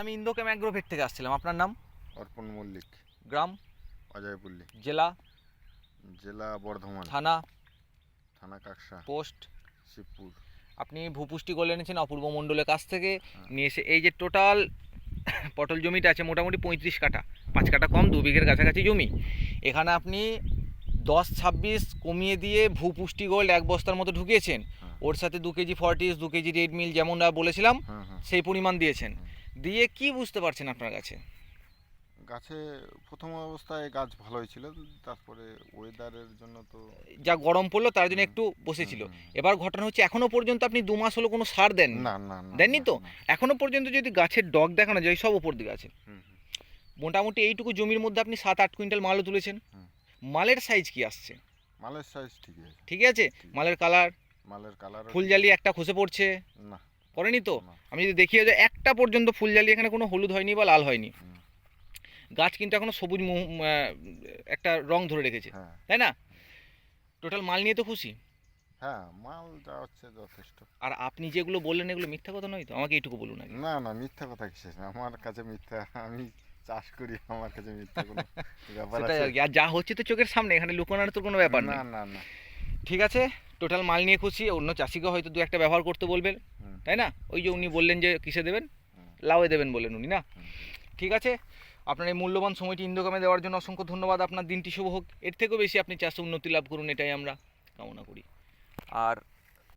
আমি ইন্দোকেম অ্যাগ্রোভেট থেকে আসছিলাম। আপনার নাম? অর্পণ মল্লিক। গ্রাম? অজয়পল্লী। জেলা? জেলা বর্ধমান। থানা? থানা কাকসা। পোস্ট? শিবপুর। আপনি ভূপুষ্টি গোল্ড এনেছেন অপূর্ব মণ্ডলের কাছ থেকে হ্যাঁ। নিয়ে এসে এই যে টোটাল পটল জমিটা আছে মোটামুটি 35 কাঠা, 5 কাঠা কম, 2 বিঘের কাছাকাছি জমি। এখানে আপনি 10-26 কমিয়ে দিয়ে ভূপুষ্টি গোল্ড 1 বস্তার মতো ঢুকিয়েছেন। হ্যাঁ। ওর সাথে 2 কেজি ফর্টিস, 2 কেজি রেড মিল যেমন বলেছিলাম হ্যাঁ হ্যাঁ। সেই পরিমাণ দিয়েছেন। হুম। দিয়ে কি বুঝতে পারছেন আপনার কাছে? গাছে প্রথম অবস্থায় গাছ ভালোই ছিল, তারপরে ওয়েদারের জন্য তো যা গরম পড়লো তার জন্য হুম, একটু বসেছিল। হুম, হুম। এবার ঘটনা হচ্ছে এখনো পর্যন্ত আপনি 2 মাস হলো কোনো সার দেননি। না না না দেননি না, তো? না। এখনো পর্যন্ত যদি গাছের ডগ দেখানো যায় সব উপর দিকে আছে। হুম, হুম, মোটামুটি এইটুকু জমির মধ্যে আপনি 7-8 কুইন্টাল মালও তুলেছেন। হুম। মালের সাইজ কি আসছে? মালের সাইজ ঠিকই আছে। ঠিক আছে? ঠিক। মালের কালার? মালের কালারও ফুলজালি একটা খসে পড়ছে? না। পড়েনি তো? না। আমি যদি দেখিয়ে যে একটা পর্যন্ত ফুলজালি এখানে কোনো হলুদ হয়নি বা লাল হয়নি। হুম। গাছ কিন্তু এখনো সবুজ একটা রং ধরে রেখেছে, হ্যাঁ তাই না? টোটাল মাল নিয়ে তো খুশি? হ্যাঁ, মাল যা হচ্ছে যথেষ্ট। আর আপনি যেগুলো বললেন এগুলো মিথ্যা কথা নয় তো? আমাকে এইটুকু বলুন আগে। না না, মিথ্যা কথা কিসের? আমার কাছে মিথ্যা, আমি চাষ করি, আমার কাছে মিথ্যা কোনো ব্যাপার সেটাই আছে? আর কি। আর যা হচ্ছে তো চোখের সামনে, এখানে লুকানোর তো কোনো ব্যাপার না নেই। না না। ঠিক আছে, টোটাল মাল নিয়ে খুশি। অন্য চাষিকে হয়তো 2-1টা ব্যবহার করতে বলবেন, হুম, তাই না? ওই যে উনি বললেন যে কিসে দেবেন, হুম, লাউয়ে দেবেন বললেন উনি, না? হুম। ঠিক আছে, আপনার এই মূল্যবান সময়টি ইন্দোকামে দেওয়ার জন্য অসংখ্য ধন্যবাদ। আপনার দিনটি শুভ হোক, এর থেকেও বেশি আপনি চাষে উন্নতি লাভ করুন, এটাই আমরা কামনা করি। আর